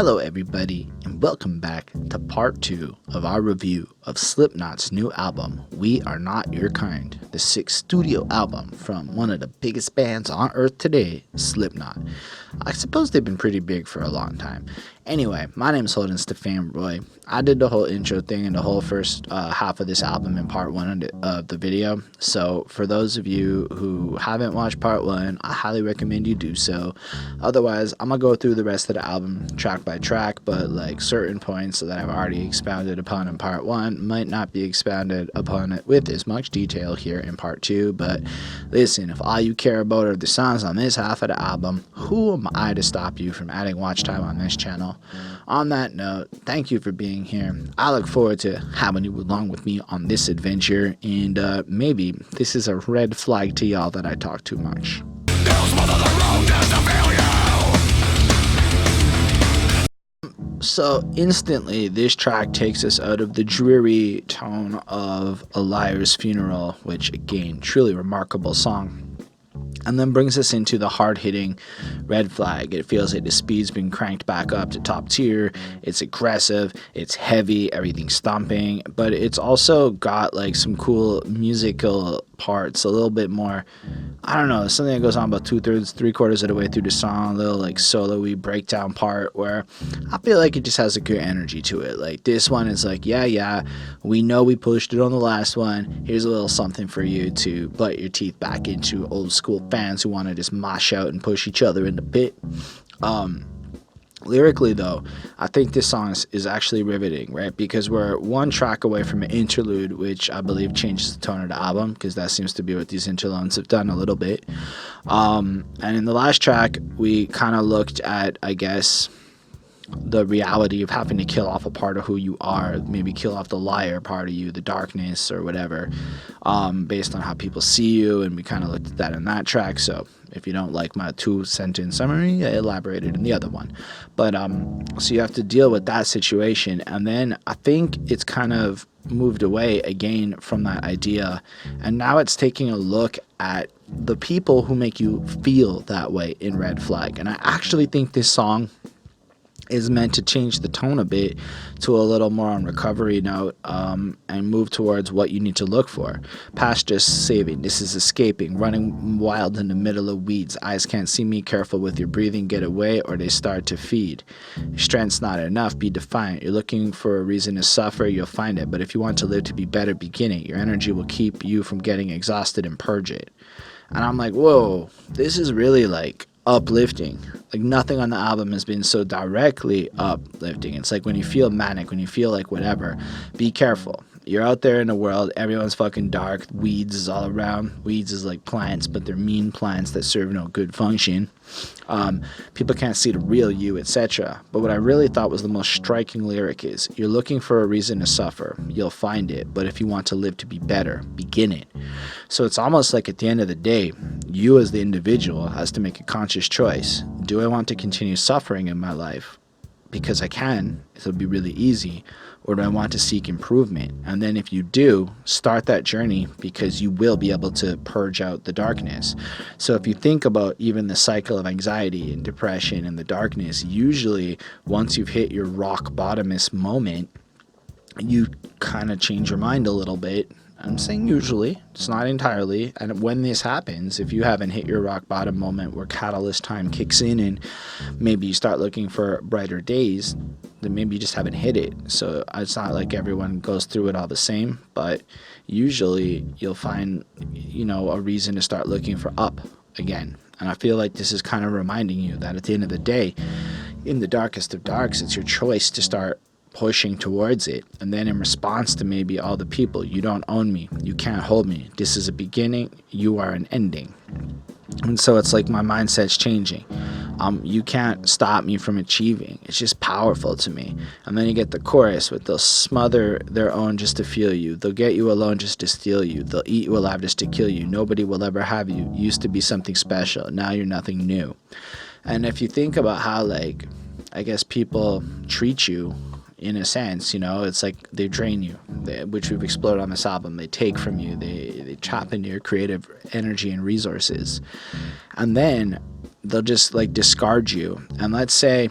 Hello everybody, and welcome back to part 2 of our review of Slipknot's new album, We Are Not Your Kind, the 6th studio album from one of the biggest bands on earth today, Slipknot. I suppose they've been pretty big for a long time. Anyway, my name is Holden Stephan Roy. I did the whole intro thing in the whole first half of this album in part 1 of the video. So for those of you who haven't watched part 1, I highly recommend you do so. Otherwise, I'm going to go through the rest of the album track by track, but like certain points that I've already expounded upon in part 1 might not be expounded upon it with as much detail here in part 2. But listen, if all you care about are the songs on this half of the album, who am I to stop you from adding watch time on this channel? On that note, thank you for being here. I look forward to having you along with me on this adventure, and maybe this is a red flag to y'all that I talk too much. So instantly, this track takes us out of the dreary tone of A Liar's Funeral, which again, truly remarkable song, and then brings us into the hard-hitting Red Flag. It feels like the speed's been cranked back up to top tier. It's aggressive, it's heavy, everything's stomping, but it's also got like some cool musical parts, a little bit more, I don't know, something that goes on about 2/3, 3/4 of the way through the song, a little like solo-y breakdown part where I feel like it just has a good energy to it. Like this one is like, yeah, we know we pushed it on the last one. Here's a little something for you to bite your teeth back into, old school fans who want to just mosh out and push each other in the pit. Lyrically though, I think this song is actually riveting, right? Because we're one track away from an interlude, which I believe changes the tone of the album, because that seems to be what these interludes have done a little bit. And in the last track, we kind of looked at, I guess, the reality of having to kill off a part of who you are, maybe kill off the liar part of you, the darkness or whatever, based on how people see you, and we kind of looked at that in that track. So if you don't like my 2-sentence summary, I elaborated in the other one. But so you have to deal with that situation, and then I think it's kind of moved away again from that idea, and now it's taking a look at the people who make you feel that way in Red Flag. And I actually think this song is meant to change the tone a bit to a little more on recovery note, and move towards what you need to look for. Past just saving, this is escaping, running wild in the middle of weeds. Eyes can't see me, careful with your breathing, get away or they start to feed. Strength's not enough, be defiant. You're looking for a reason to suffer, you'll find it. But if you want to live to be better, begin it. Your energy will keep you from getting exhausted and purge it. And I'm like, whoa, this is really like uplifting. Like nothing on the album has been so directly uplifting. It's like when you feel manic, when you feel like whatever, be careful. You're out there in the world, everyone's fucking dark, weeds is all around. Weeds is like plants, but they're mean plants that serve no good function. People can't see the real you, etc. But what I really thought was the most striking lyric is, you're looking for a reason to suffer, you'll find it. But if you want to live to be better, begin it. So it's almost like at the end of the day, you as the individual has to make a conscious choice. Do I want to continue suffering in my life because I can, it'll be really easy, or do I want to seek improvement? And then if you do, start that journey, because you will be able to purge out the darkness. So if you think about even the cycle of anxiety and depression and the darkness, usually once you've hit your rock bottomest moment, you kind of change your mind a little bit. I'm saying usually, it's not entirely. And when this happens, if you haven't hit your rock bottom moment where catalyst time kicks in and maybe you start looking for brighter days, then maybe you just haven't hit it. So it's not like everyone goes through it all the same, but usually you'll find, a reason to start looking for up again. And I feel like this is kind of reminding you that at the end of the day, in the darkest of darks, it's your choice to start pushing towards it. And then in response to maybe all the people, you don't own me, you can't hold me, this is a beginning, you are an ending. And so it's like my mindset's changing. You can't stop me from achieving. It's just powerful to me. And then you get the chorus with, they'll smother their own just to feel you, they'll get you alone just to steal you, they'll eat you alive just to kill you, nobody will ever have you, used to be something special, now you're nothing new. And if you think about how, like, I guess people treat you, in a sense, it's like they drain you, which we've explored on this album. They take from you, they chop into your creative energy and resources, and then they'll just like discard you. And let's say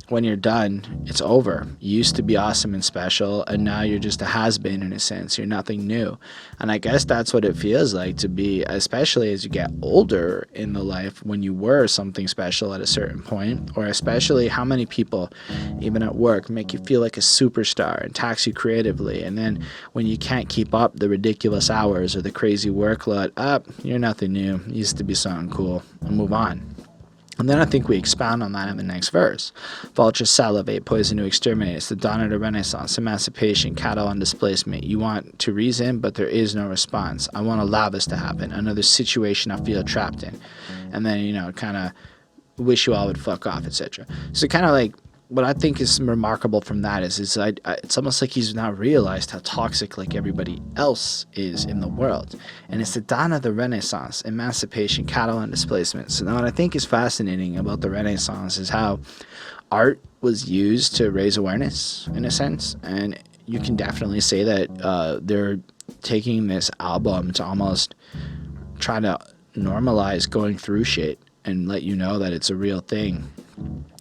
when you're done, it's over. You used to be awesome and special, and now you're just a has-been in a sense. You're nothing new. And I guess that's what it feels like to be, especially as you get older in the life, when you were something special at a certain point, or especially how many people, even at work, make you feel like a superstar and tax you creatively. And then when you can't keep up the ridiculous hours or the crazy workload, you're nothing new. You used to be something cool, and move on. And then I think we expound on that in the next verse. Vultures salivate, poison to exterminate. It's the dawn of the Renaissance, emancipation, cattle on displacement. You want to reason, but there is no response. I won't allow this to happen. Another situation I feel trapped in. And then, kind of wish you all would fuck off, etc. So kind of like, what I think is remarkable from that is it's almost like he's now realized how toxic like everybody else is in the world. And it's the dawn of the Renaissance, emancipation, cattle and displacement. So now what I think is fascinating about the Renaissance is how art was used to raise awareness in a sense. And you can definitely say that they're taking this album to almost try to normalize going through shit and let you know that it's a real thing,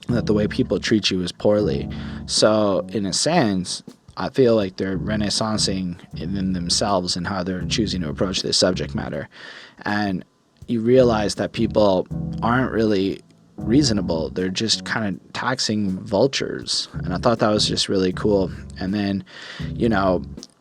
that the way people treat you is poorly. So in a sense, I feel like they're renaissancing in themselves and how they're choosing to approach this subject matter. And you realize that people aren't really reasonable. They're just kind of taxing vultures. And I thought that was just really cool. And then,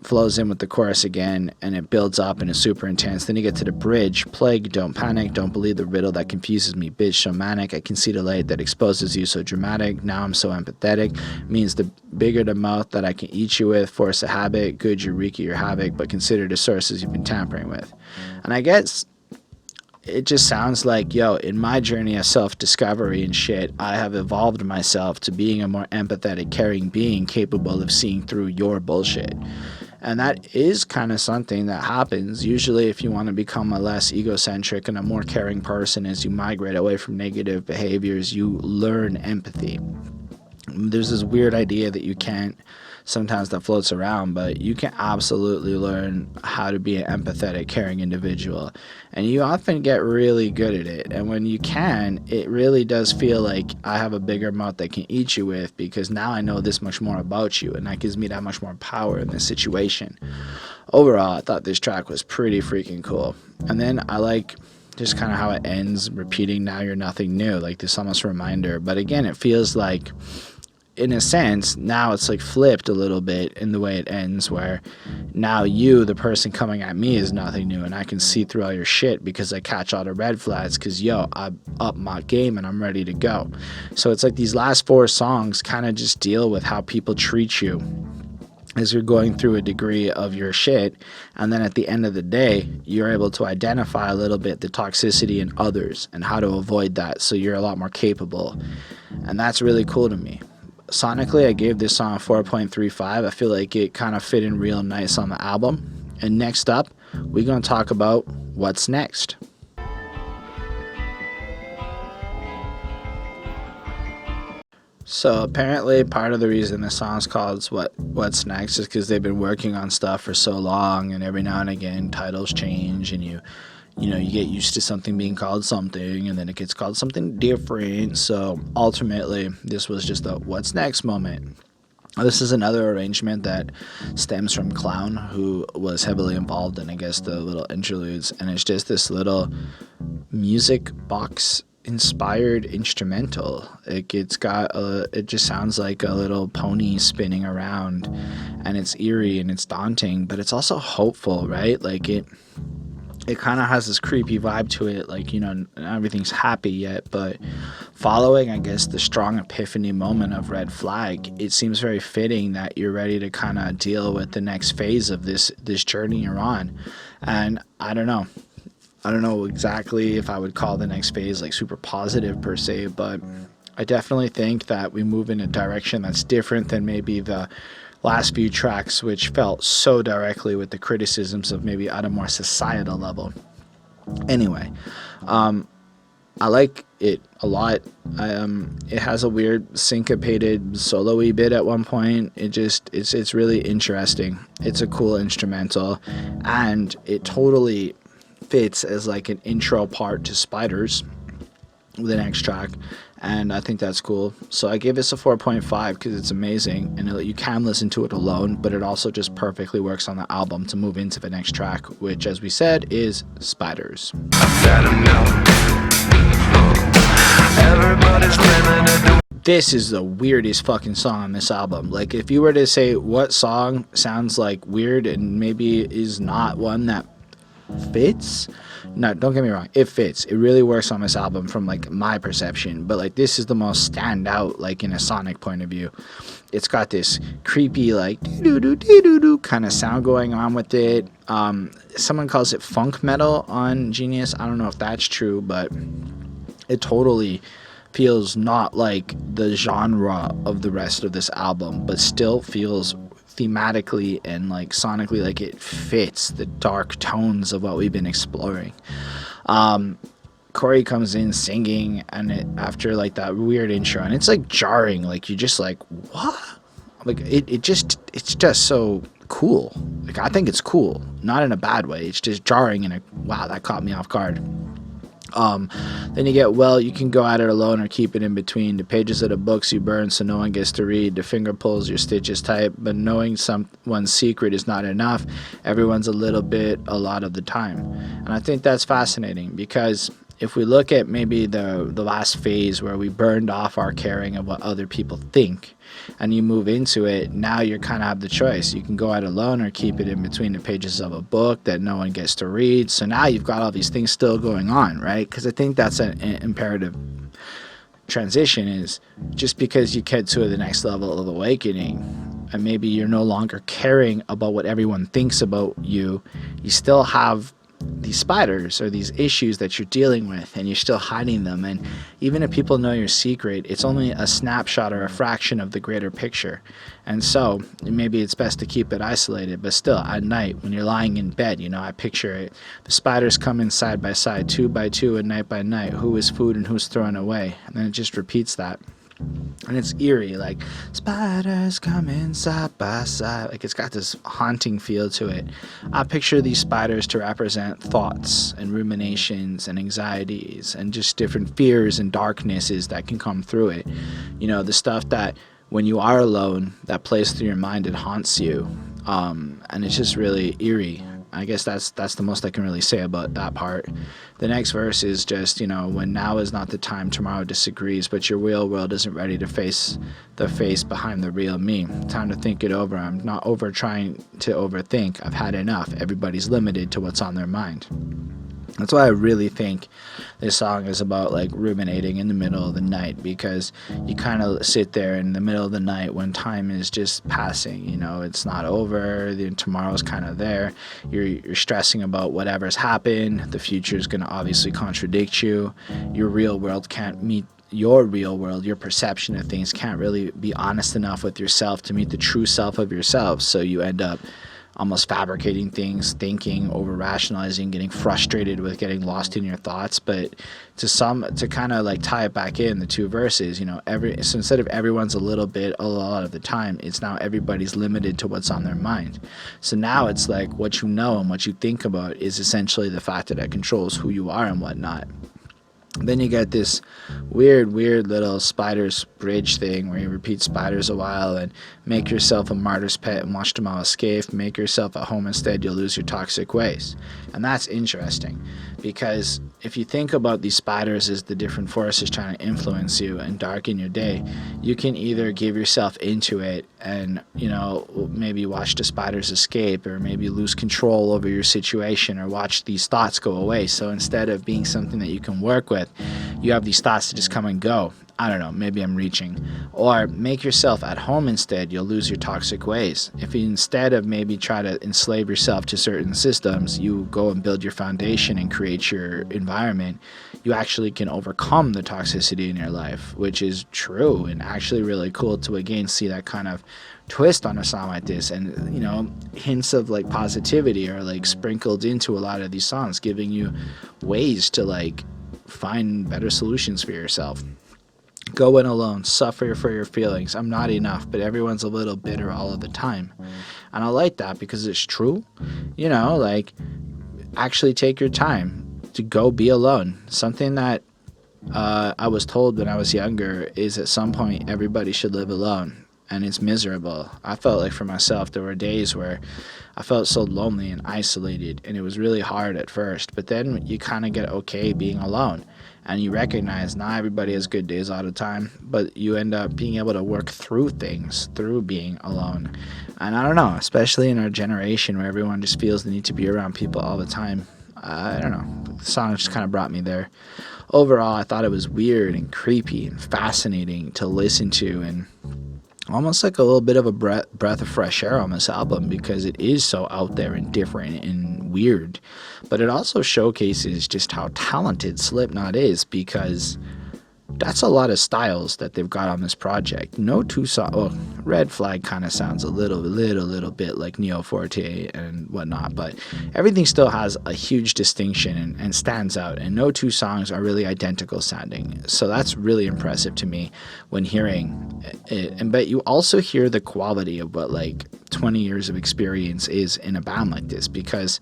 flows in with the chorus again, and it builds up and is super intense. Then you get to the bridge. Plague, don't panic, don't believe the riddle that confuses me. Bitch, so manic, I can see the light that exposes you, so dramatic. Now I'm so empathetic. Means the bigger the mouth that I can eat you with. Force a habit, good eureka your havoc, but consider the sources you've been tampering with. And I guess it just sounds like, in my journey of self-discovery and shit, I have evolved myself to being a more empathetic, caring being capable of seeing through your bullshit. And that is kind of something that happens usually if you want to become a less egocentric and a more caring person. As you migrate away from negative behaviors, you learn empathy. There's this weird idea that you can't, sometimes that floats around, but you can absolutely learn how to be an empathetic, caring individual. And you often get really good at it. And when you can, it really does feel like I have a bigger mouth that can eat you with, because now I know this much more about you, and that gives me that much more power in this situation. Overall, I thought this track was pretty freaking cool. And then I like just kind of how it ends, repeating, now you're nothing new, like this almost reminder. But again, it feels like, in a sense, now it's like flipped a little bit in the way it ends, where now you, the person coming at me, is nothing new, and I can see through all your shit because I catch all the red flags, because I up my game and I'm ready to go. So it's like these last 4 songs kind of just deal with how people treat you as you're going through a degree of your shit, and then at the end of the day, you're able to identify a little bit the toxicity in others and how to avoid that, so you're a lot more capable. And that's really cool to me. Sonically, I gave this song a 4.35. I feel like it kind of fit in real nice on the album. And next up, we're going to talk about what's next. So apparently part of the reason the song's called What's Next is because they've been working on stuff for so long, and every now and again titles change, and you get used to something being called something, and then it gets called something different. So ultimately, this was just a what's next moment. This is another arrangement that stems from Clown, who was heavily involved in, I guess, the little interludes. And it's just this little music box inspired instrumental. It just sounds like a little pony spinning around, and it's eerie and it's daunting, but it's also hopeful, right? Like it kind of has this creepy vibe to it, like, everything's happy yet, but following, I guess, the strong epiphany moment of Red Flag, it seems very fitting that you're ready to kind of deal with the next phase of this journey you're on. And I don't know exactly if I would call the next phase like super positive per se, but I definitely think that we move in a direction that's different than maybe the last few tracks, which felt so directly with the criticisms of maybe at a more societal level. Anyway, I like it a lot. It has a weird syncopated solo-y bit at one point. It's really interesting. It's a cool instrumental, and it totally fits as like an intro part to Spiders. the next track, and I think that's cool. So I gave this a 4.5 because it's amazing, and you can listen to it alone, but it also just perfectly works on the album to move into the next track, which, as we said, is Spiders. This is the weirdest fucking song on this album. Like, if you were to say what song sounds like weird and maybe is not one that fits, no, don't get me wrong, it fits. It really works on this album from like my perception, but like this is the most stand out, like in a sonic point of view. It's got this creepy like doo-doo-doo-doo-doo kind of sound going on with it. Someone calls it funk metal on Genius. I don't know if that's true, but it totally feels not like the genre of the rest of this album, but still feels thematically and like sonically like it fits the dark tones of what we've been exploring. Corey comes in singing, and after like that weird intro, and it's like jarring, like you just like, what? Like it's just so cool. Like I think it's cool, not in a bad way. It's just jarring, and wow, that caught me off guard. Then you get, well, you can go at it alone or keep it in between. The pages of the books you burn so no one gets to read. The finger pulls your stitches tight, but knowing someone's secret is not enough. Everyone's a little bit a lot of the time. And I think that's fascinating, because if we look at maybe the last phase where we burned off our caring of what other people think, and you move into it, now you kind of have the choice. You can go out alone or keep it in between the pages of a book that no one gets to read. So now you've got all these things still going on, right? Because I think that's an imperative transition, is just because you get to the next level of awakening and maybe you're no longer caring about what everyone thinks about you, you still have these spiders or these issues that you're dealing with, and you're still hiding them. And even if people know your secret, it's only a snapshot or a fraction of the greater picture. And so maybe it's best to keep it isolated, but still at night when you're lying in bed, you know, I picture it, the spiders come in side by side, 2 by 2 and night by night, who is food and who's thrown away, and then it just repeats that. And it's eerie, like spiders coming side by side. Like it's got this haunting feel to it. I picture these spiders to represent thoughts and ruminations and anxieties and just different fears and darknesses that can come through it. You know, the stuff that when you are alone, that plays through your mind and haunts you. And it's just really eerie. I guess that's the most I can really say about that part. The next verse is just, you know, when now is not the time, tomorrow disagrees, but your real world isn't ready to face the face behind the real me. Time to think it over. I'm not over trying to overthink. I've had enough. Everybody's limited to what's on their mind. That's why I really think this song is about like ruminating in the middle of the night, because you kind of sit there in the middle of the night when time is just passing, you know, it's not over, tomorrow's kind of there, you're stressing about whatever's happened, the future is going to obviously contradict you, your real world can't meet your real world, your perception of things can't really be honest enough with yourself to meet the true self of yourself, so you end up almost fabricating things, thinking, over rationalizing, getting frustrated with getting lost in your thoughts. But to kind of like tie it back in the two verses, you know, so instead of everyone's a little bit a lot of the time, it's now everybody's limited to what's on their mind. So now it's like what you know and what you think about is essentially the factor that controls who you are and whatnot. Then you get this weird little spiders bridge thing where you repeat spiders a while and make yourself a martyr's pet and watch them all escape. Make yourself at home instead, you'll lose your toxic ways. And that's interesting, because if you think about these spiders as the different forces trying to influence you and darken your day, you can either give yourself into it and, you know, maybe watch the spiders escape, or maybe lose control over your situation, or watch these thoughts go away. So instead of being something that you can work with, you have these thoughts that just come and go. I don't know, maybe I'm reaching. Or make yourself at home instead, you'll lose your toxic ways. If you instead of maybe try to enslave yourself to certain systems, you go and build your foundation and create your environment, you actually can overcome the toxicity in your life, which is true and actually really cool to again see that kind of twist on a song like this. And, you know, hints of like positivity are like sprinkled into a lot of these songs, giving you ways to like find better solutions for yourself. Go in alone, suffer for your feelings. I'm not enough, but everyone's a little bitter all of the time. And I like that because it's true. You know, like, actually take your time to go be alone. Something that I was told when I was younger is at some point everybody should live alone, and it's miserable. I felt like for myself there were days where I felt so lonely and isolated, and it was really hard at first, but then you kind of get okay being alone, and you recognize not everybody has good days all the time, but you end up being able to work through things through being alone. And I don't know, especially in our generation where everyone just feels the need to be around people all the time. I don't know, the song just kind of brought me there. Overall, I thought it was weird and creepy and fascinating to listen to, and almost like a little bit of a breath of fresh air on this album, because it is so out there and different and weird. But it also showcases just how talented Slipknot is, because that's a lot of styles that they've got on this project. No two songs. Well, Red Flag kind of sounds a little bit like Neo Forte and whatnot, but everything still has a huge distinction and stands out. And no two songs are really identical sounding. So that's really impressive to me when hearing it. But you also hear the quality of what like 20 years of experience is in a band like this, because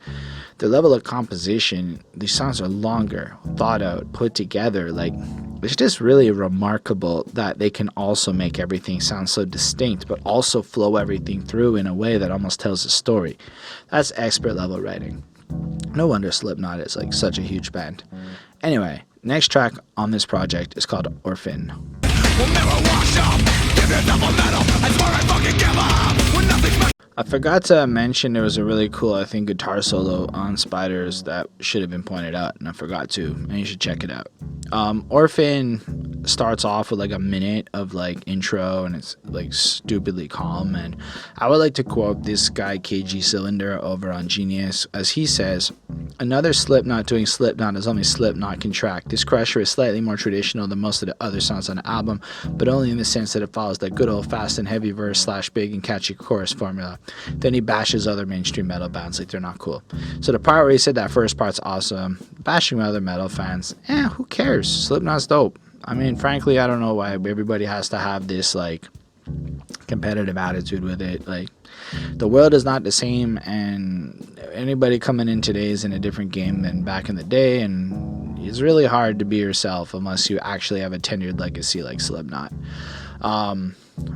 the level of composition, these songs are longer, thought out, put together. Like, it's just really remarkable that they can also make everything sound so distinct, but also flow everything through in a way that almost tells a story. That's expert level writing. No wonder Slipknot is like such a huge band. Anyway, next track on this project is called Orphan. I forgot to mention there was a really cool, I think, guitar solo on Spiders that should have been pointed out, and I forgot to, and you should check it out. Orphan starts off with like a minute of like intro, and it's like stupidly calm, and I would like to quote this guy KG Cylinder over on Genius, as he says, "Another Slipknot doing Slipknot as only Slipknot can track. This Crusher is slightly more traditional than most of the other songs on the album, but only in the sense that it follows that good old fast and heavy verse / big and catchy chorus formula. Then he bashes other mainstream metal bands like they're not cool. So the part where he said that first part's awesome. Bashing other metal fans, who cares? Slipknot's dope. I mean, frankly, I don't know why everybody has to have this like competitive attitude with it. Like, the world is not the same, and anybody coming in today is in a different game than back in the day, and it's really hard to be yourself unless you actually have a tenured legacy like Slipknot. I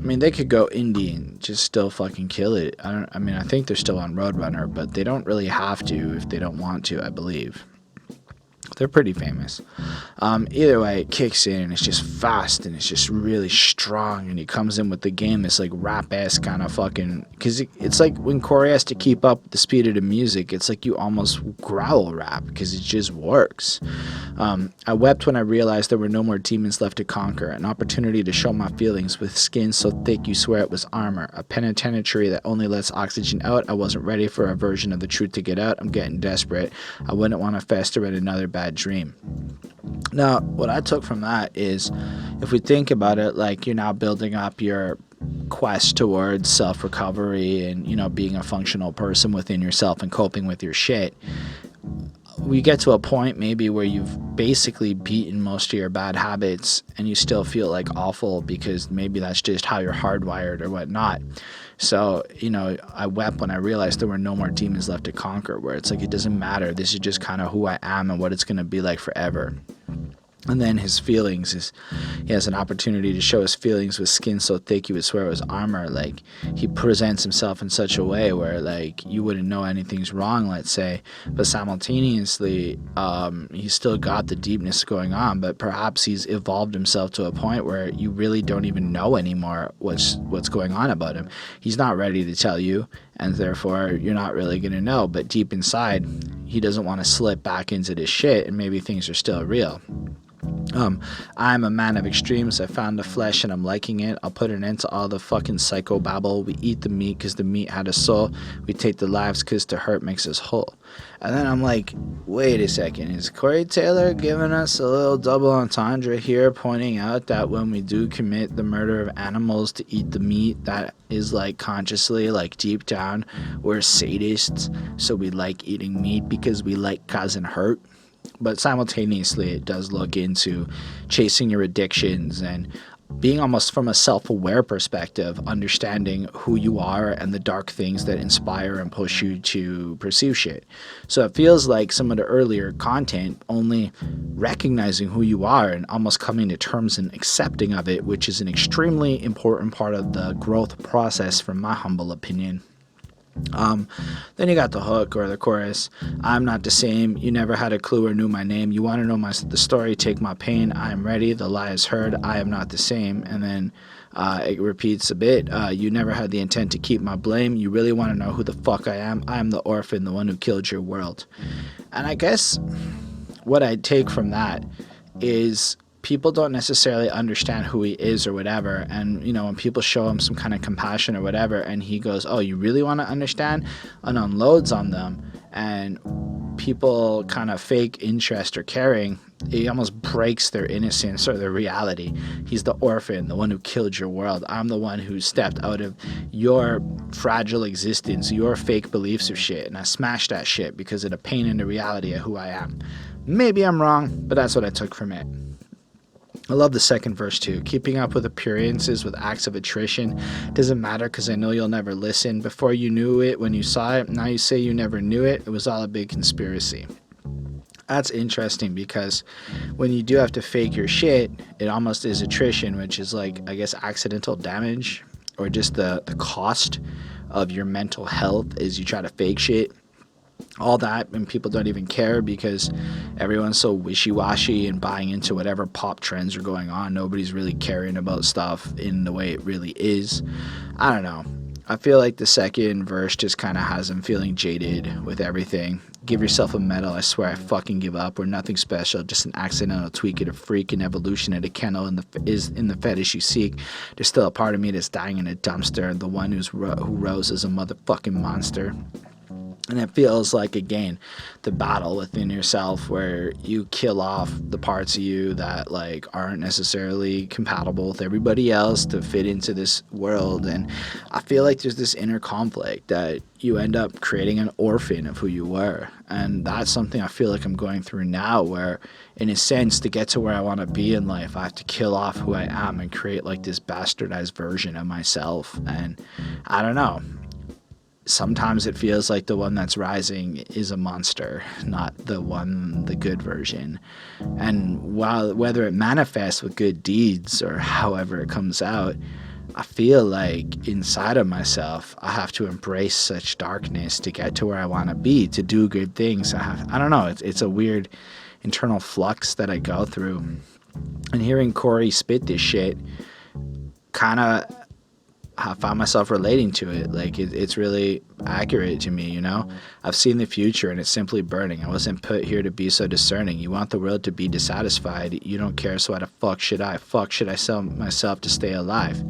mean, they could go indie and just still fucking kill it. I think they're still on Roadrunner, but they don't really have to if they don't want to, I believe. They're pretty famous. Either way, it kicks in and it's just fast and it's just really strong, and he comes in with the game this like rap-ass kind of fucking, because it's like when Corey has to keep up with the speed of the music, it's like you almost growl rap because it just works. I wept when I realized there were no more demons left to conquer, an opportunity to show my feelings with skin so thick you swear it was armor, a penitentiary that only lets oxygen out. I wasn't ready for a version of the truth to get out. I'm getting desperate. I wouldn't want to fester in another bad dream. Now, what I took from that is, if we think about it, like you're now building up your quest towards self-recovery and, you know, being a functional person within yourself and coping with your shit, we get to a point maybe where you've basically beaten most of your bad habits and you still feel like awful because maybe that's just how you're hardwired or whatnot. So, you know, I wept when I realized there were no more demons left to conquer, where it's like, it doesn't matter. This is just kind of who I am and what it's going to be like forever. And then his feelings is, he has an opportunity to show his feelings with skin so thick you would swear it was armor. Like, he presents himself in such a way where, like, you wouldn't know anything's wrong, let's say, but simultaneously, he's still got the deepness going on, but perhaps he's evolved himself to a point where you really don't even know anymore what's going on about him. He's not ready to tell you, and therefore you're not really going to know, but deep inside, he doesn't want to slip back into this shit, and maybe things are still real. I'm a man of extremes. I found the flesh and I'm liking it. I'll put an end to all the fucking psychobabble. We eat the meat because the meat had a soul. We take the lives because the hurt makes us whole. And then I'm like, wait a second. Is Corey Taylor giving us a little double entendre here, pointing out that when we do commit the murder of animals to eat the meat, that is like consciously, like deep down, we're sadists. So we like eating meat because we like causing hurt. But simultaneously, it does look into chasing your addictions and being almost from a self-aware perspective, understanding who you are and the dark things that inspire and push you to pursue shit. So it feels like some of the earlier content only recognizing who you are and almost coming to terms and accepting of it, which is an extremely important part of the growth process from my humble opinion. Then you got the hook or the chorus. I'm not the same. You never had a clue or knew my name. You want to know the story. Take my pain. I am ready. The lie is heard. I am not the same. And then it repeats a bit. You never had the intent to keep my blame. You really want to know who the fuck I am? I am the orphan, the one who killed your world. And I guess what I take from that is people don't necessarily understand who he is or whatever, and when people show him some kind of compassion or whatever and he goes, oh, you really want to understand, and unloads on them, and people kind of fake interest or caring, it almost breaks their innocence or their reality. He's the orphan, the one who killed your world. I'm the one who stepped out of your fragile existence, your fake beliefs of shit, and I smashed that shit because of the pain and the reality of who I am. Maybe I'm wrong, but that's what I took from it. I love the second verse too. Keeping up with appearances with acts of attrition doesn't matter because I know you'll never listen. Before you knew it when you saw it, now you say you never knew it. It was all a big conspiracy. That's interesting because when you do have to fake your shit, it almost is attrition, which is like, I guess, accidental damage or just the cost of your mental health as you try to fake shit. All that, and people don't even care because everyone's so wishy-washy and buying into whatever pop trends are going on. Nobody's really caring about stuff in the way it really is. I don't know. I feel like the second verse just kind of has him feeling jaded with everything. Give yourself a medal. I swear I fucking give up. We're nothing special, just an accidental tweak of a freak and evolution of the kennel is in the fetish you seek. There's still a part of me that's dying in a dumpster, the one who rose as a motherfucking monster. And it feels like, again, the battle within yourself where you kill off the parts of you that like aren't necessarily compatible with everybody else to fit into this world. And I feel like there's this inner conflict that you end up creating an orphan of who you were. And that's something I feel like I'm going through now, where in a sense, to get to where I want to be in life, I have to kill off who I am and create like this bastardized version of myself. And I don't know. Sometimes it feels like the one that's rising is a monster, not the good version. And whether it manifests with good deeds or however it comes out, I feel like inside of myself, I have to embrace such darkness to get to where I want to be, to do good things. I don't know, it's a weird internal flux that I go through. And hearing Corey spit this shit kind of, I found myself relating to it. Like it's really accurate to me, I've seen the future and it's simply burning. I wasn't put here to be so discerning. You want the world to be dissatisfied. You don't care, so why the fuck should I? Should I sell myself to stay alive?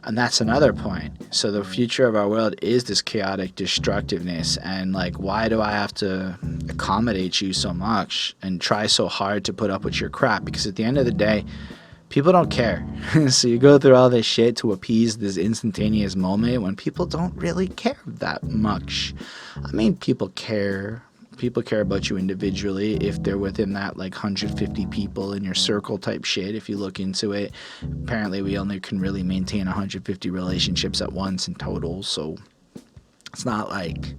And that's another point. So the future of our world is this chaotic destructiveness, and like, why do I have to accommodate you so much and try so hard to put up with your crap? Because at the end of the day, people don't care. So you go through all this shit to appease this instantaneous moment when people don't really care that much. I mean, people care. People care about you individually if they're within that like 150 people in your circle type shit. If you look into it, apparently we only can really maintain 150 relationships at once in total. So it's not like,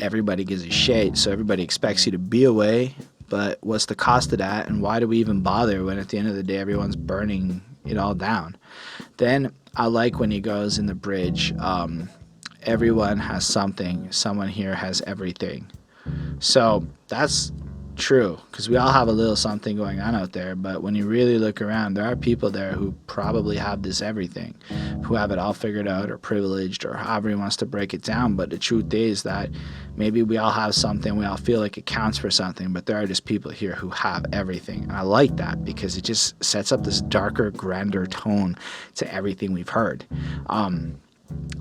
everybody gives a shit. So everybody expects you to be away. But what's the cost of that, and why do we even bother when at the end of the day everyone's burning it all down? Then I like when he goes in the bridge, everyone has something, someone here has everything. So that's true, because we all have a little something going on out there, but when you really look around, there are people there who probably have this everything, who have it all figured out or privileged or however he wants to break it down. But the truth is that maybe we all have something, we all feel like it counts for something, but there are just people here who have everything. And I like that because it just sets up this darker, grander tone to everything we've heard.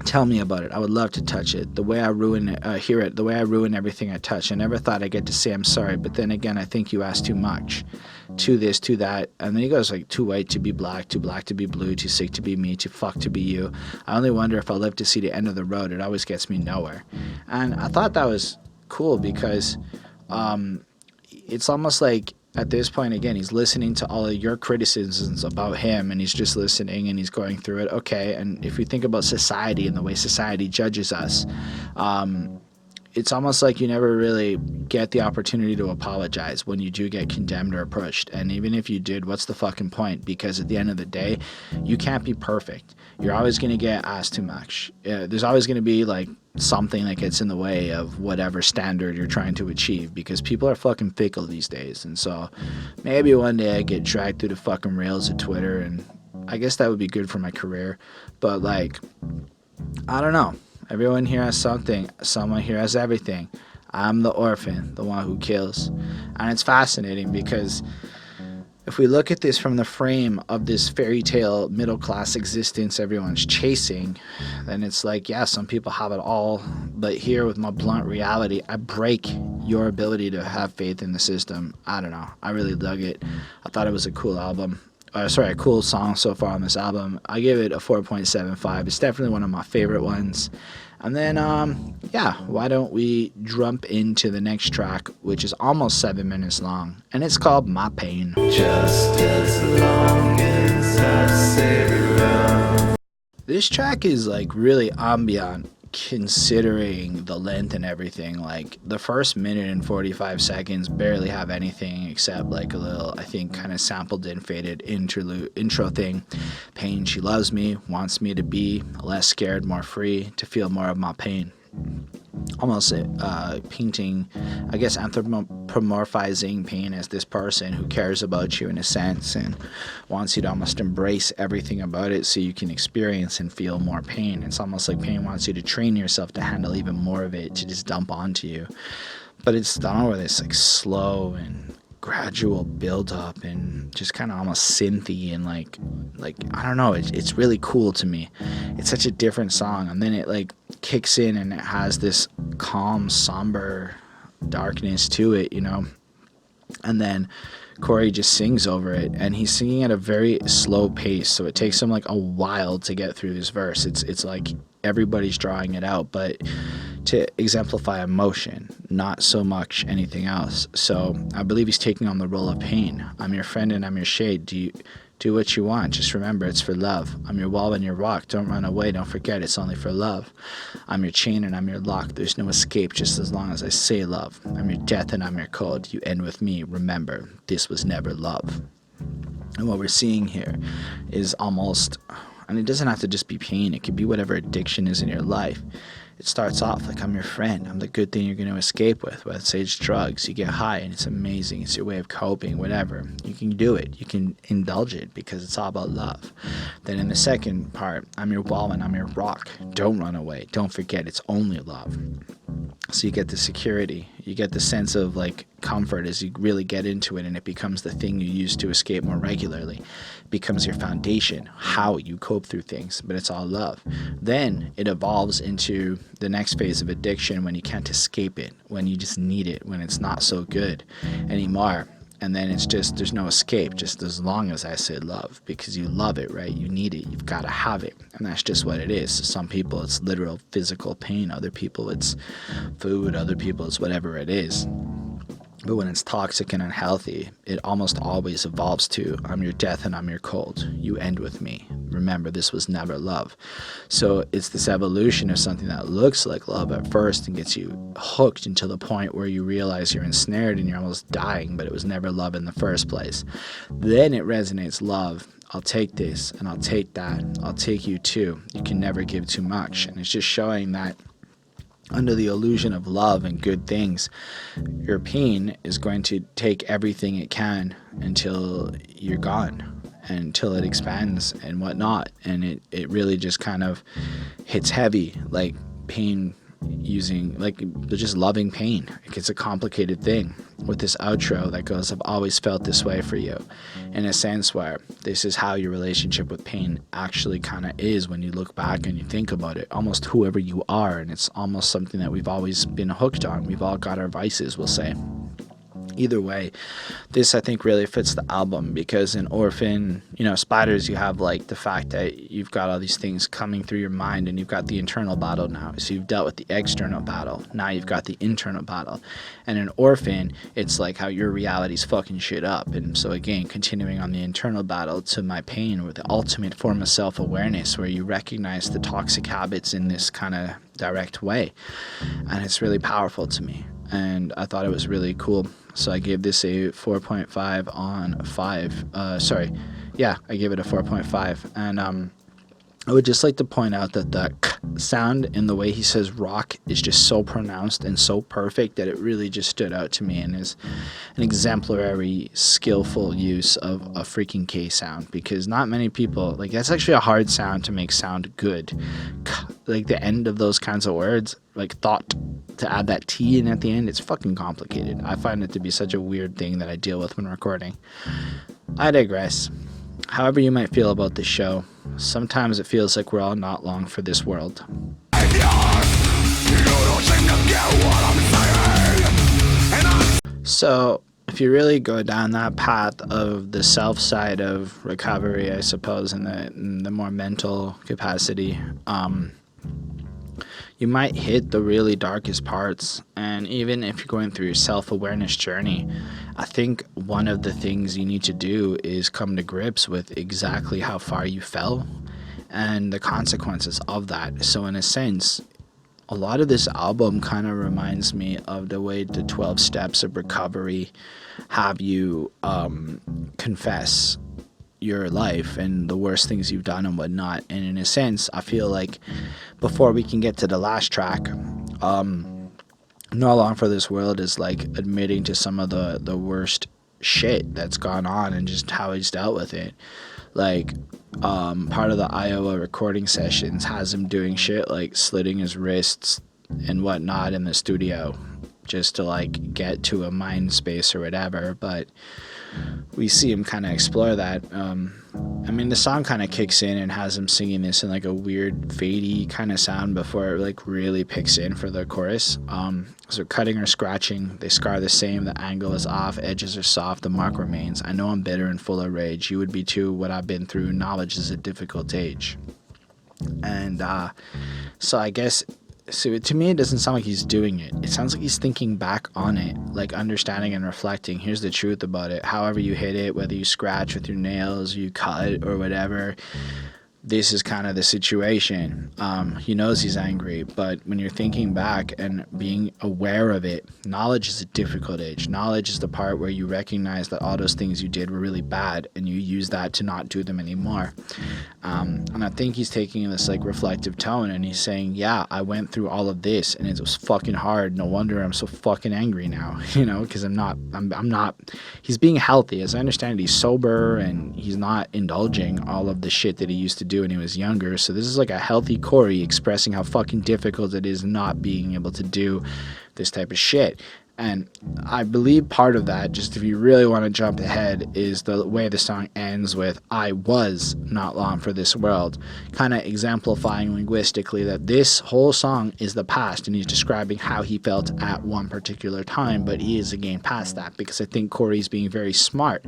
Tell me about it. I would love to touch it. The way I hear it, the way I ruin everything I touch. I never thought I'd get to say I'm sorry, but then again, I think you ask too much. To this, to that. And then he goes like, too white to be black, too black to be blue, too sick to be me, too fucked to be you. I only wonder if I'll live to see the end of the road. It always gets me nowhere. And I thought that was cool because it's almost like at this point, again, he's listening to all of your criticisms about him, and he's just listening and he's going through it. Okay, and if we think about society and the way society judges us, it's almost like you never really get the opportunity to apologize when you do get condemned or pushed. And even if you did, what's the fucking point? Because at the end of the day, you can't be perfect. You're always going to get asked too much. There's always going to be like something that gets in the way of whatever standard you're trying to achieve, because people are fucking fickle these days. And so maybe one day I get dragged through the fucking rails of Twitter, and I guess that would be good for my career. But like, I don't know. Everyone here has something. Someone here has everything. I'm the orphan, the one who kills. And it's fascinating because if we look at this from the frame of this fairy tale middle class existence everyone's chasing, then it's like, yeah, some people have it all. But here with my blunt reality, I break your ability to have faith in the system. I don't know. I really dug it. I thought it was a cool album. A cool song so far on this album. I give it a 4.75. It's definitely one of my favorite ones. And then, why don't we jump into the next track, which is almost 7 minutes long, and it's called My Pain. Just as long as I say love. This track is like really ambient, considering the length and everything. Like the first minute and 45 seconds barely have anything except like a little, I think, kind of sampled and faded intro thing. Pain, she loves me, wants me to be less scared, more free, to feel more of my pain. Almost painting, I guess, anthropomorphizing pain as this person who cares about you in a sense and wants you to almost embrace everything about it so you can experience and feel more pain. It's almost like pain wants you to train yourself to handle even more of it, to just dump onto you. But it's done over this like slow and gradual build up and just kind of almost synthy and like I don't know, it's really cool to me. It's such a different song, and then it like kicks in and it has this calm, somber darkness to it, you know. And then Corey just sings over it, and he's singing at a very slow pace, so it takes him like a while to get through this verse. It's like everybody's drawing it out, but to exemplify emotion, not so much anything else. So I believe he's taking on the role of pain. I'm your friend and I'm your shade. Do what you want, just remember it's for love. I'm your wall and your rock, don't run away, don't forget it's only for love. I'm your chain and I'm your lock, there's no escape just as long as I say love. I'm your death and I'm your cold, you end with me, remember this was never love. And what we're seeing here is almost, and it doesn't have to just be pain, it could be whatever addiction is in your life. It starts off like, I'm your friend, I'm the good thing you're going to escape with. Let's say it's drugs, you get high and it's amazing, it's your way of coping, whatever. You can do it, you can indulge it because it's all about love. Then in the second part, I'm your wall and I'm your rock. Don't run away, don't forget it's only love. So you get the security, you get the sense of like comfort as you really get into it, and it becomes the thing you use to escape more regularly. It becomes your foundation, how you cope through things, but it's all love. Then it evolves into the next phase of addiction when you can't escape it, when you just need it, when it's not so good anymore. And then it's just, there's no escape, just as long as I say love, because you love it, right? You need it, you've got to have it. And that's just what it is. So some people it's literal physical pain, other people it's food, other people it's whatever it is. But when it's toxic and unhealthy, it almost always evolves to, I'm your death and I'm your cold. You end with me. Remember, this was never love. So it's this evolution of something that looks like love at first and gets you hooked until the point where you realize you're ensnared and you're almost dying, but it was never love in the first place. Then it resonates love. I'll take this and I'll take that. I'll take you too. You can never give too much. And it's just showing that under the illusion of love and good things, your pain is going to take everything it can until you're gone, until it expands and whatnot. And it really just kind of hits heavy, like pain using, like just loving pain. It's a complicated thing with this outro that goes, I've always felt this way for you, in a sense where this is how your relationship with pain actually kind of is when you look back and you think about it, almost whoever you are. And it's almost something that we've always been hooked on. We've all got our vices, we'll say. Either way, this I think really fits the album, because in Orphan, Spiders, you have like the fact that you've got all these things coming through your mind, and you've got the internal battle now. So you've dealt with the external battle, now you've got the internal battle. And in Orphan, it's like how your reality's fucking shit up. And so again, continuing on the internal battle to My Pain, or the ultimate form of self-awareness, where you recognize the toxic habits in this kind of direct way. And it's really powerful to me, and I thought it was really cool. So I gave this a 4.5 on 5. I gave it a 4.5. And I would just like to point out that the k sound in the way he says rock is just so pronounced and so perfect that it really just stood out to me, and is an exemplary, skillful use of a freaking K sound, because not many people, like, that's actually a hard sound to make sound good. Like the end of those kinds of words, like thought, to add that T in at the end, it's fucking complicated. I find it to be such a weird thing that I deal with when recording. I digress. However you might feel about this show, sometimes it feels like we're all not long for this world. So, if you really go down that path of the self side of recovery, I suppose, in the more mental capacity, you might hit the really darkest parts. And even if you're going through your self-awareness journey, I think one of the things you need to do is come to grips with exactly how far you fell and the consequences of that. So in a sense, a lot of this album kind of reminds me of the way the 12 steps of recovery have you confess your life and the worst things you've done and whatnot. And in a sense, I feel like before we can get to the last track, No Long for This World is like admitting to some of the worst shit that's gone on and just how he's dealt with it. Like, part of the Iowa recording sessions has him doing shit like slitting his wrists and whatnot in the studio just to like get to a mind space or whatever. But we see him kind of explore that. The song kind of kicks in and has him singing this in like a weird fadey kind of sound before it like really picks in for the chorus. So cutting or scratching, they scar the same, the angle is off, edges are soft, the mark remains. I know I'm bitter and full of rage. You would be too, what I've been through. Knowledge is a difficult age. And so I guess, so to me, it doesn't sound like he's doing it. It sounds like he's thinking back on it, like understanding and reflecting. Here's the truth about it. However you hit it, whether you scratch with your nails, you cut or whatever, this is kind of the situation. He knows he's angry, but when you're thinking back and being aware of it, knowledge is a difficult age. Knowledge is the part where you recognize that all those things you did were really bad and you use that to not do them anymore. And I think he's taking this like reflective tone and he's saying, yeah, I went through all of this and it was fucking hard. No wonder I'm so fucking angry now, because I'm not, he's being healthy. As I understand it, he's sober and he's not indulging all of the shit that he used to do when he was younger. So this is like a healthy Corey expressing how fucking difficult it is not being able to do this type of shit. And I believe part of that, just if you really want to jump ahead, is the way the song ends with I was not long for this world, kind of exemplifying linguistically that this whole song is the past and he's describing how he felt at one particular time, but he is again past that, because I think Corey's being very smart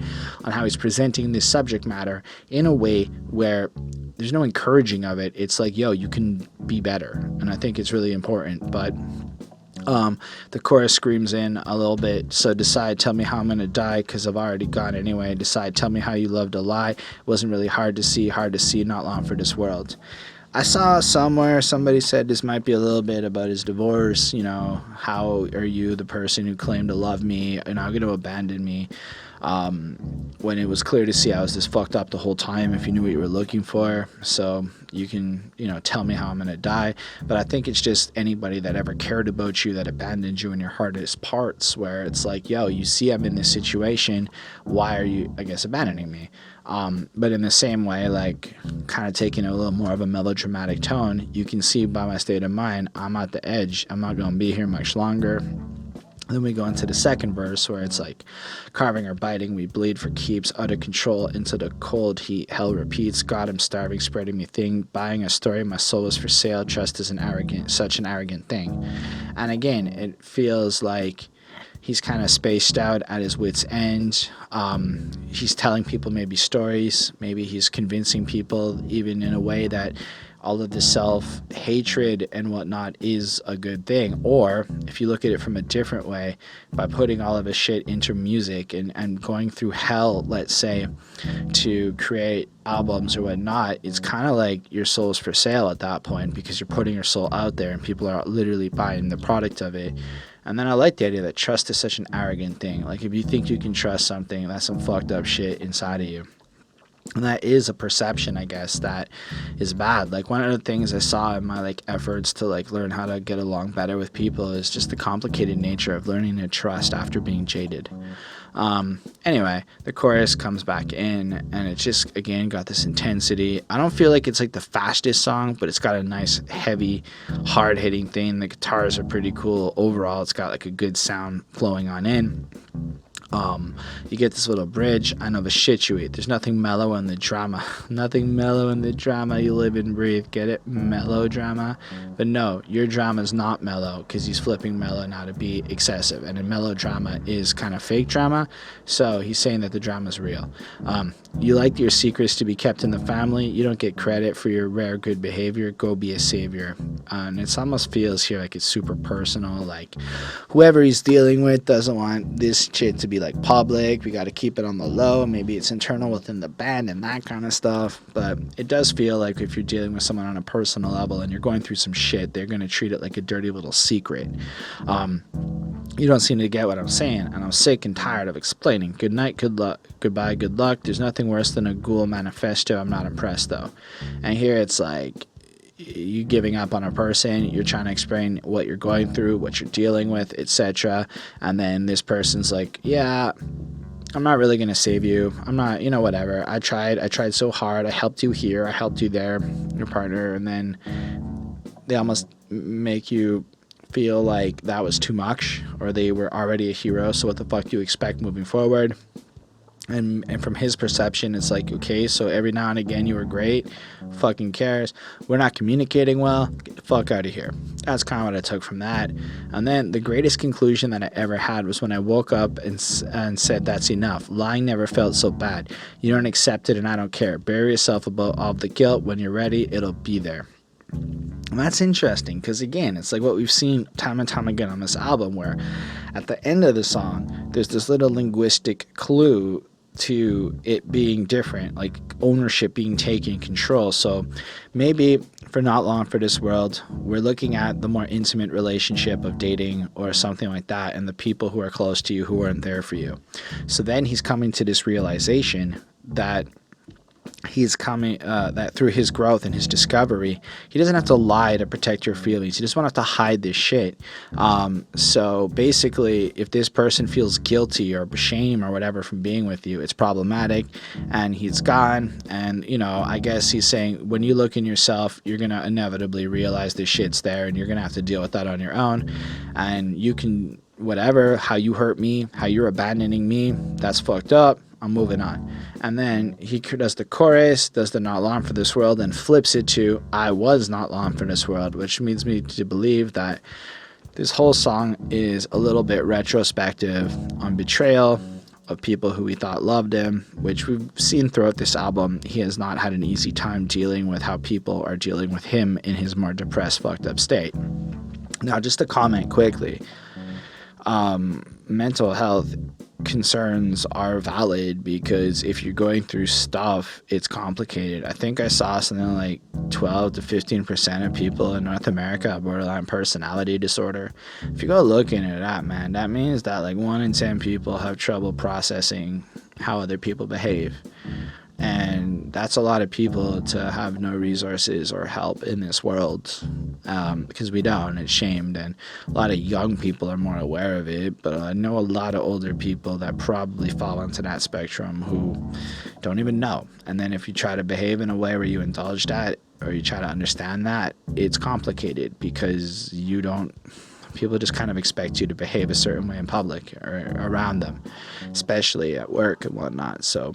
on how he's presenting this subject matter in a way where there's no encouraging of it. It's like, yo, you can be better. And I think it's really important. But the chorus screams in a little bit. So decide, tell me how I'm gonna die, cause I've already gone anyway. Decide, tell me how you love to lie. It wasn't really hard to see, not long for this world. I saw somewhere somebody said this might be a little bit about his divorce. How are you, the person who claimed to love me, and now going to abandon me? When it was clear to see I was this fucked up the whole time if you knew what you were looking for. So you can, tell me how I'm going to die. But I think it's just anybody that ever cared about you, that abandoned you in your hardest parts, where it's like, yo, you see I'm in this situation. Why are you, I guess, abandoning me? But in the same way, like kind of taking a little more of a melodramatic tone, you can see by my state of mind, I'm at the edge. I'm not going to be here much longer. Then we go into the second verse where it's like, carving or biting, we bleed for keeps, utter control into the cold heat. Hell repeats, God, I'm starving, spreading me thing, buying a story, my soul is for sale. Trust is such an arrogant thing. And again, it feels like he's kind of spaced out at his wit's end. He's telling people maybe stories, maybe he's convincing people even in a way that all of the self-hatred and whatnot is a good thing. Or if you look at it from a different way, by putting all of his shit into music and going through hell, let's say, to create albums or whatnot, it's kind of like your soul's for sale at that point, because you're putting your soul out there and people are literally buying the product of it. And then I like the idea that trust is such an arrogant thing. Like, if you think you can trust something, that's some fucked up shit inside of you. And that is a perception, I guess, that is bad. Like, one of the things I saw in my like efforts to like learn how to get along better with people is just the complicated nature of learning to trust after being jaded. Anyway, the chorus comes back in, and it just, again, got this intensity. I don't feel like it's like the fastest song, but it's got a nice, heavy, hard-hitting thing. The guitars are pretty cool. Overall, it's got like a good sound flowing on in. You get this little bridge. I know the shit you eat. There's nothing mellow in the drama. Nothing mellow in the drama you live and breathe. Get it? Melodrama. But no, your drama's not mellow, because he's flipping mellow now to be excessive. And a melodrama is kind of fake drama. So he's saying that the drama's real. You like your secrets to be kept in the family. You don't get credit for your rare good behavior. Go be a savior. And it almost feels here like it's super personal. Like, whoever he's dealing with doesn't want this shit to be like public. We got to keep it on the low. Maybe it's internal within the band and that kind of stuff. But it does feel like if you're dealing with someone on a personal level and you're going through some shit, they're going to treat it like a dirty little secret. You don't seem to get what I'm saying, and I'm sick and tired of explaining. Good night, good luck, goodbye, good luck. There's nothing worse than a ghoul manifesto. I'm not impressed, though. And here it's like, you giving up on a person, you're trying to explain what you're going through, what you're dealing with, etc. And then this person's like, yeah, I'm not really going to save you. I'm not, whatever. I tried so hard. I helped you here. I helped you there, your partner. And then they almost make you feel like that was too much, or they were already a hero, so what the fuck do you expect moving forward? And from his perception, it's like, okay, so every now and again you were great, fucking cares, we're not communicating well, get the fuck out of here. That's kind of what I took from that. And then the greatest conclusion that I ever had was when I woke up and said, that's enough. Lying never felt so bad. You don't accept it, and I don't care. Bury yourself above all the guilt. When you're ready, it'll be there. And that's interesting, because again, it's like what we've seen time and time again on this album, where at the end of the song there's this little linguistic clue to it being different, like ownership being taken, control. So maybe for Not Long for This World, we're looking at the more intimate relationship of dating or something like that, and the people who are close to you who aren't there for you. So then he's coming to this realization that he's coming, that through his growth and his discovery, he doesn't have to lie to protect your feelings. He just won't have to hide this shit. So basically, if this person feels guilty or shame or whatever from being with you, it's problematic, and he's gone. And, I guess he's saying, when you look in yourself, you're going to inevitably realize this shit's there, and you're going to have to deal with that on your own. And you can, whatever, how you hurt me, how you're abandoning me, that's fucked up. I'm moving on. And then he does the chorus, does the Not Long for This World, and flips it to I was not long for this world, which leads me to believe that this whole song is a little bit retrospective on betrayal of people who he thought loved him, which we've seen throughout this album. He has not had an easy time dealing with how people are dealing with him in his more depressed, fucked up state. Now, just to comment quickly, mental health concerns are valid, because if you're going through stuff, it's complicated. I think I saw something like 12 to 15% of people in North America have borderline personality disorder. If you go looking at that, man, that means that like 1 in 10 people have trouble processing how other people behave. And that's a lot of people to have no resources or help in this world, because we don't. It's shamed, and a lot of young people are more aware of it, but I know a lot of older people that probably fall into that spectrum who don't even know. And then if you try to behave in a way where you indulge that, or you try to understand that, it's complicated, because people just kind of expect you to behave a certain way in public or around them, especially at work and whatnot. So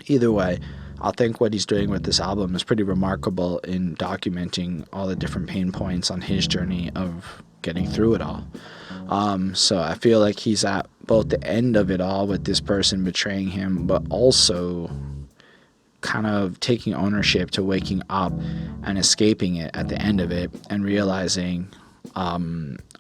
either way, I think what he's doing with this album is pretty remarkable in documenting all the different pain points on his journey of getting through it all. So I feel like he's at both the end of it all with this person betraying him, but also kind of taking ownership to waking up and escaping it at the end of it and realizing,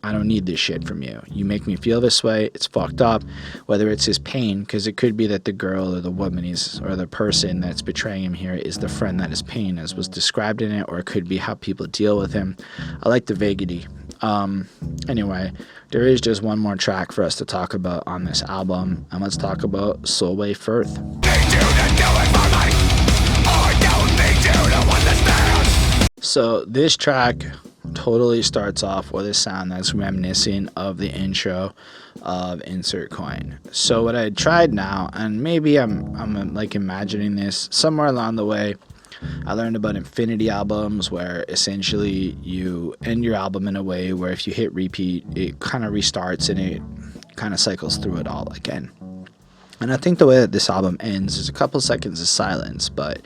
I don't need this shit from you. You make me feel this way. It's fucked up. Whether it's his pain, because it could be that the girl or the woman or the person that's betraying him here is the friend that is pain, as was described in it, or it could be how people deal with him. I like the vaguity. Anyway, there is just one more track for us to talk about on this album, and let's talk about Solway Firth. So this track totally starts off with a sound that's reminiscent of the intro of Insert Coin. So what I tried now, and maybe I'm like imagining this somewhere along the way, I learned about infinity albums, where essentially you end your album in a way where if you hit repeat, it kind of restarts and it kind of cycles through it all again. And I think the way that this album ends is a couple seconds of silence, but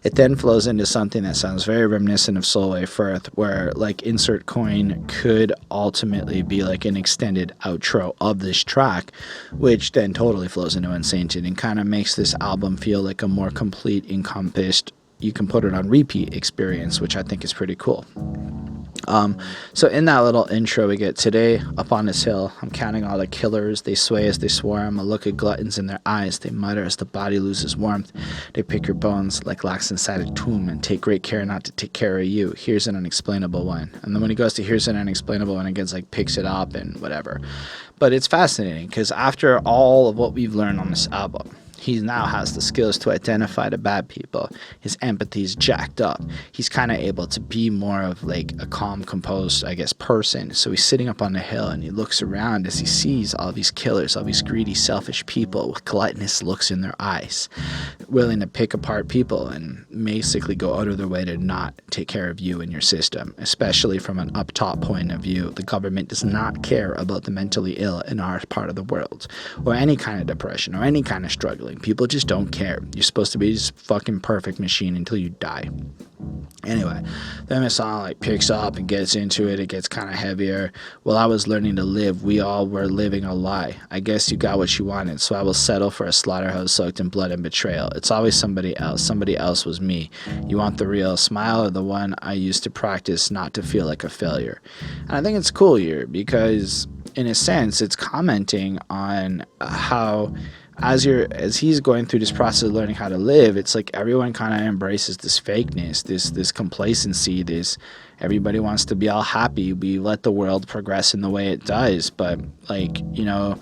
it then flows into something that sounds very reminiscent of Solway Firth, where like Insert Coin could ultimately be like an extended outro of this track, which then totally flows into Unsainted and kind of makes this album feel like a more complete, encompassed, you can put it on repeat experience, which I think is pretty cool. So in that little intro we get, today up on this hill, I'm counting all the killers, they sway as they swarm, a look at gluttons in their eyes, they mutter as the body loses warmth, they pick your bones like locks inside a tomb and take great care not to take care of you. Here's an unexplainable one. And then when he goes to here's an unexplainable one, it gets like picks it up and whatever. But it's fascinating because after all of what we've learned on this album, he now has the skills to identify the bad people. His empathy is jacked up. He's kind of able to be more of like a calm, composed, I guess, person. So he's sitting up on the hill and he looks around as he sees all these killers, all these greedy, selfish people with gluttonous looks in their eyes, willing to pick apart people and basically go out of their way to not take care of you and your system, especially from an up top point of view. The government does not care about the mentally ill in our part of the world, or any kind of depression, or any kind of struggling. People just don't care. You're supposed to be this fucking perfect machine until you die. Anyway, then the song like picks up and gets into it. It gets kind of heavier. Well, I was learning to live. We all were living a lie. I guess you got what you wanted, so I will settle for a slaughterhouse soaked in blood and betrayal. It's always somebody else. Somebody else was me. You want the real smile or the one I used to practice not to feel like a failure? And I think it's cool here because, in a sense, it's commenting on how as he's going through this process of learning how to live, it's like everyone kind of embraces this fakeness, this complacency, this everybody wants to be all happy. We let the world progress in the way it does, but like, you know,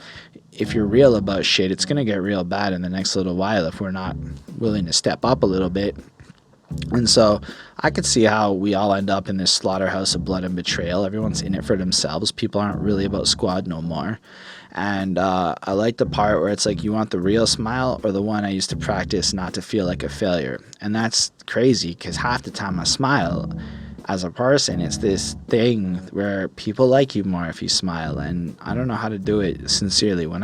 if you're real about shit, it's gonna get real bad in the next little while if we're not willing to step up a little bit. And so I could see how we all end up in this slaughterhouse of blood and betrayal. Everyone's in it for themselves. People aren't really about squad no more. And I like the part where it's like, you want the real smile or the one I used to practice not to feel like a failure? And that's crazy because half the time I smile as a person, it's this thing where people like you more if you smile. And I don't know how to do it sincerely. When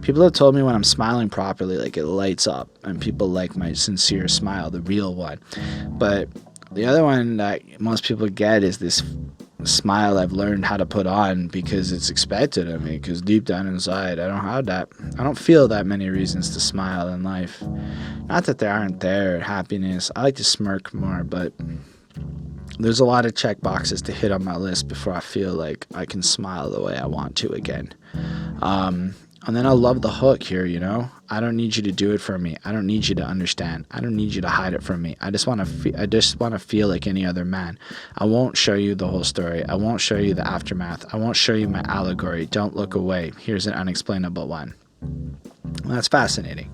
people have told me when I'm smiling properly, like it lights up and people like my sincere smile, the real one. But the other one that most people get is this smile I've learned how to put on because it's expected of me, because deep down inside I don't feel that many reasons to smile in life. Not that there aren't happiness. I like to smirk more, but there's a lot of check boxes to hit on my list before I feel like I can smile the way I want to again. And then I love the hook here, you know? I don't need you to do it for me. I don't need you to understand. I don't need you to hide it from me. I just want to feel like any other man. I won't show you the whole story. I won't show you the aftermath. I won't show you my allegory. Don't look away. Here's an unexplainable one. Well, that's fascinating.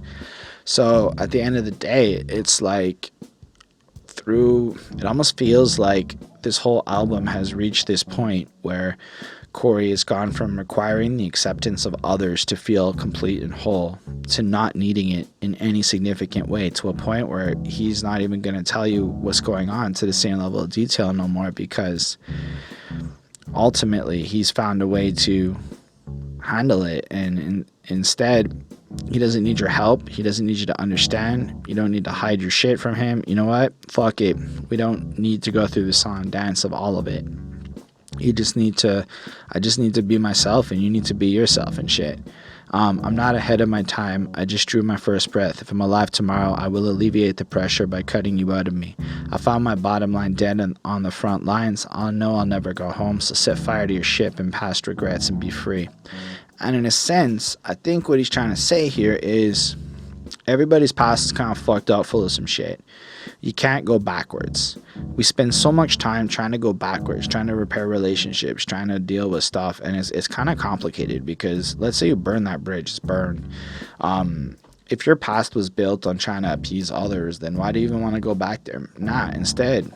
So at the end of the day, it's like it almost feels like this whole album has reached this point where Corey has gone from requiring the acceptance of others to feel complete and whole to not needing it in any significant way, to a point where he's not even going to tell you what's going on to the same level of detail no more, because ultimately he's found a way to handle it. And instead, he doesn't need your help. He doesn't need you to understand. You don't need to hide your shit from him. You know what? Fuck it. We don't need to go through the song and dance of all of it. You just need to, I just need to be myself, and you need to be yourself and shit. I'm not ahead of my time. I just drew my first breath. If I'm alive tomorrow, I will alleviate the pressure by cutting you out of me. I found my bottom line dead on the front lines. I'll know I'll never go home, so set fire to your ship and past regrets and be free. And in a sense, I think what he's trying to say here is everybody's past is kind of fucked up, full of some shit. You can't go backwards. We spend so much time trying to go backwards, trying to repair relationships, trying to deal with stuff, and it's kind of complicated because let's say you burn that bridge, it's burned. If your past was built on trying to appease others, then why do you even want to go back there? Nah, instead,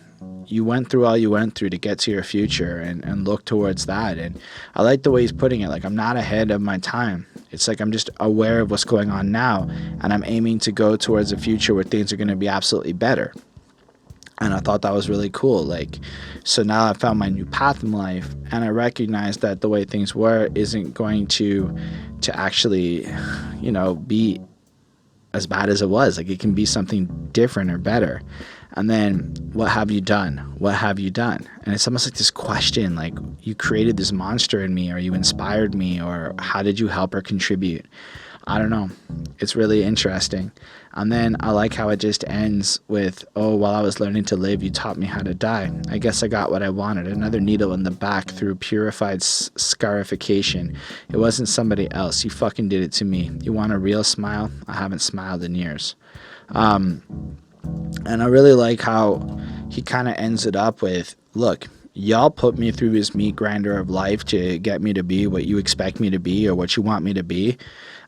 you went through all you went through to get to your future and look towards that. And I like the way he's putting it. Like, I'm not ahead of my time. It's like I'm just aware of what's going on now, and I'm aiming to go towards a future where things are going to be absolutely better. And I thought that was really cool. Like, so now I found my new path in life, and I recognize that the way things were isn't going to actually, be as bad as it was. Like, it can be something different or better. And then, what have you done? What have you done? And it's almost like this question, like, you created this monster in me, or you inspired me, or how did you help or contribute? I don't know. It's really interesting. And then I like how it just ends with, oh, while I was learning to live, you taught me how to die. I guess I got what I wanted. Another needle in the back through purified scarification. It wasn't somebody else. You fucking did it to me. You want a real smile? I haven't smiled in years. And I really like how he kind of ends it up with, look, y'all put me through this meat grinder of life to get me to be what you expect me to be or what you want me to be.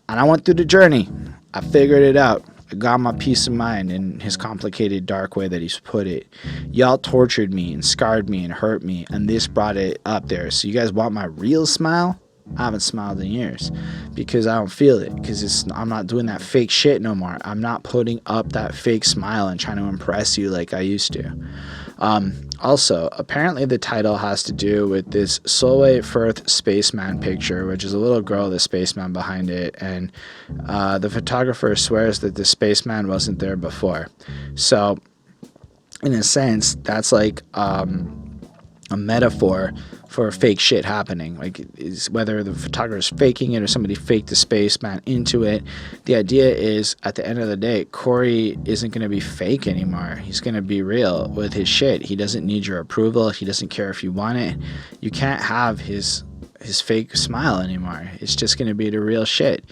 And I went through the journey. I figured it out. I got my peace of mind in his complicated, dark way that he's put it. Y'all tortured me and scarred me and hurt me, and this brought it up there. So you guys want my real smile? I haven't smiled in years because I don't feel it, because I'm not doing that fake shit no more. I'm not putting up that fake smile and trying to impress you like I used to. Also, apparently the title has to do with this Solway Firth spaceman picture, which is a little girl, the spaceman behind it, and the photographer swears that the spaceman wasn't there before. So, in a sense, that's like a metaphor for fake shit happening. Like, whether the photographer's faking it or somebody faked the spaceman into it, the idea is at the end of the day, Corey isn't going to be fake anymore. He's going to be real with his shit. He doesn't need your approval. He doesn't care if you want it. You can't have his fake smile anymore. It's just going to be the real shit.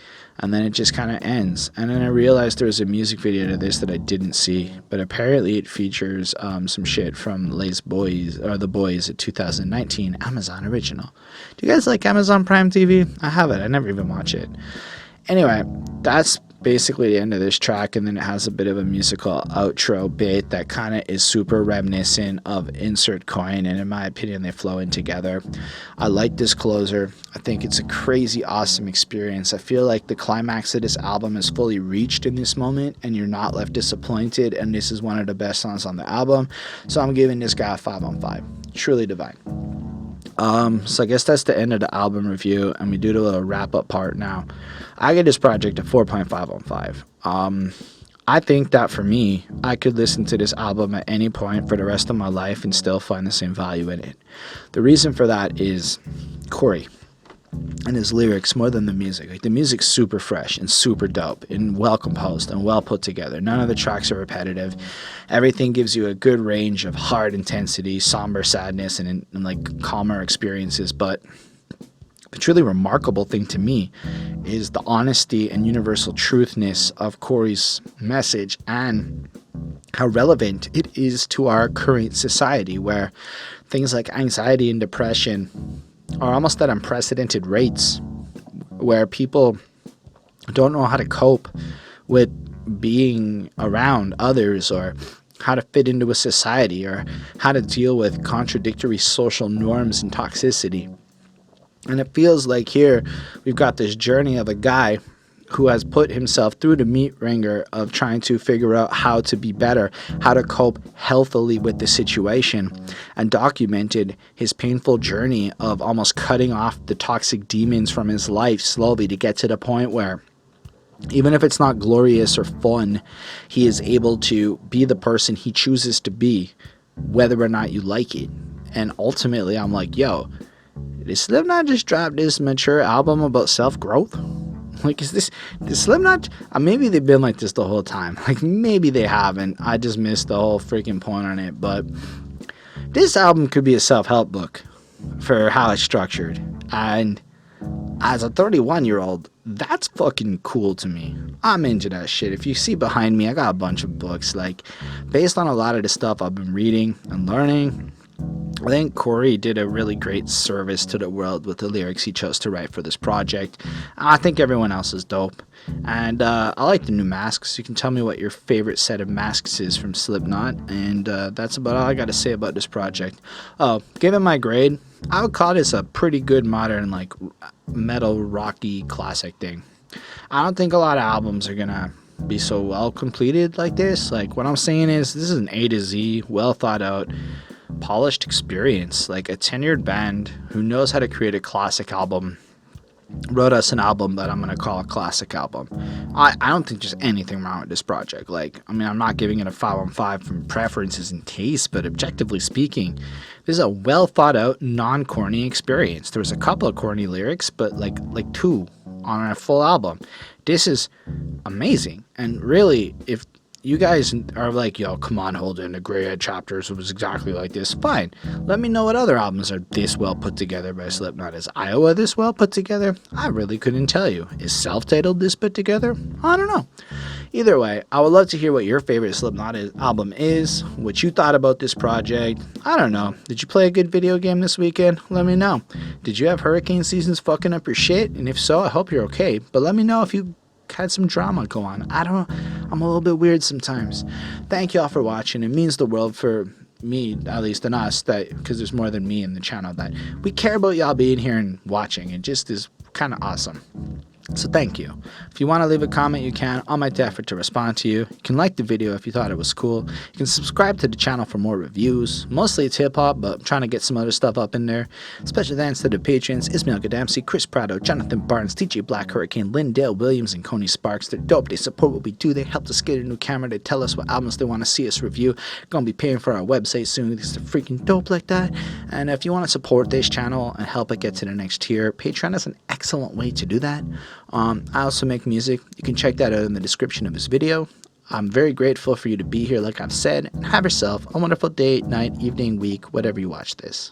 And then it just kind of ends. And then I realized there was a music video to this that I didn't see, but apparently it features some shit from The Boys, a 2019 Amazon original. Do you guys like Amazon Prime TV? I have it. I never even watch it. Anyway, that's basically the end of this track, and then it has a bit of a musical outro bit that kind of is super reminiscent of Insert Coin, and in my opinion they flow in together. I like this closer. I think it's a crazy awesome experience. I feel like the climax of this album is fully reached in this moment, and you're not left disappointed, and this is one of the best songs on the album, so I'm giving this guy a 5 on 5. Truly divine. So I guess that's the end of the album review, and we do the little wrap-up part now. I give this project a 4.5 on 5. I think that for me, I could listen to this album at any point for the rest of my life and still find the same value in it. The reason for that is Corey and his lyrics more than the music. Like, the music's super fresh and super dope and well composed and well put together. None of the tracks are repetitive. Everything gives you a good range of hard intensity, somber sadness, and like calmer experiences. But the truly remarkable thing to me is the honesty and universal truthness of Corey's message and how relevant it is to our current society, where things like anxiety and depression are almost at unprecedented rates, where people don't know how to cope with being around others, or how to fit into a society, or how to deal with contradictory social norms and toxicity. And it feels like here we've got this journey of a guy who has put himself through the meat wringer of trying to figure out how to be better, how to cope healthily with the situation, and documented his painful journey of almost cutting off the toxic demons from his life slowly to get to the point where, even if it's not glorious or fun, he is able to be the person he chooses to be, whether or not you like it. And ultimately, I'm like, yo, did Slipknot just drop this mature album about self-growth? Like, is Slipknot? Maybe they've been like this the whole time. Like, maybe they haven't. I just missed the whole freaking point on it. But this album could be a self-help book for how it's structured. And as a 31-year-old, that's fucking cool to me. I'm into that shit. If you see behind me, I got a bunch of books. Like, based on a lot of the stuff I've been reading and learning, I think Corey did a really great service to the world with the lyrics he chose to write for this project. I think everyone else is dope. And I like the new masks. You can tell me what your favorite set of masks is from Slipknot. And that's about all I got to say about this project. Oh, given my grade, I would call this a pretty good modern, like, metal, rocky, classic thing. I don't think a lot of albums are going to be so well completed like this. Like, what I'm saying is this is an A to Z, well thought out, polished experience. Like, a tenured band who knows how to create a classic album wrote us an album that I'm going to call a classic album. I don't think there's anything wrong with this project. Like, I mean, I'm not giving it a 5 on 5 from preferences and taste, but objectively speaking, this is a well thought out, non-corny experience. There was a couple of corny lyrics, but like 2 on a full album. This is amazing. And really, if you guys are like, yo, come on, Holden, the Greyhead Chapters was exactly like this, fine. Let me know what other albums are this well put together by Slipknot. Is Iowa this well put together? I really couldn't tell you. Is Self-Titled this put together? I don't know. Either way, I would love to hear what your favorite Slipknot album is, what you thought about this project. I don't know. Did you play a good video game this weekend? Let me know. Did you have hurricane seasons fucking up your shit? And if so, I hope you're okay. But let me know if you had some drama go on. I don't know. I'm a little bit weird sometimes. Thank y'all for watching. It means the world for me, at least, and us, that because there's more than me in the channel, that we care about y'all being here and watching. It just is kind of awesome. So thank you. If you want to leave a comment, you can. I'll make the effort to respond to you. You can like the video if you thought it was cool. You can subscribe to the channel for more reviews. Mostly it's hip-hop, but I'm trying to get some other stuff up in there. Special thanks to the patrons, Ismail Gadamsi, Chris Prado, Jonathan Barnes, TJ Black, Hurricane, Lindale Williams, and Coney Sparks. They're dope. They support what we do. They help us get a new camera. They tell us what albums they want to see us review. Gonna be paying for our website soon. These are freaking dope like that. And if you want to support this channel and help it get to the next tier, Patreon is an excellent way to do that. I also make music. You can check that out in the description of this video. I'm very grateful for you to be here, like I've said, and have yourself a wonderful day, night, evening, week, whatever you watch this.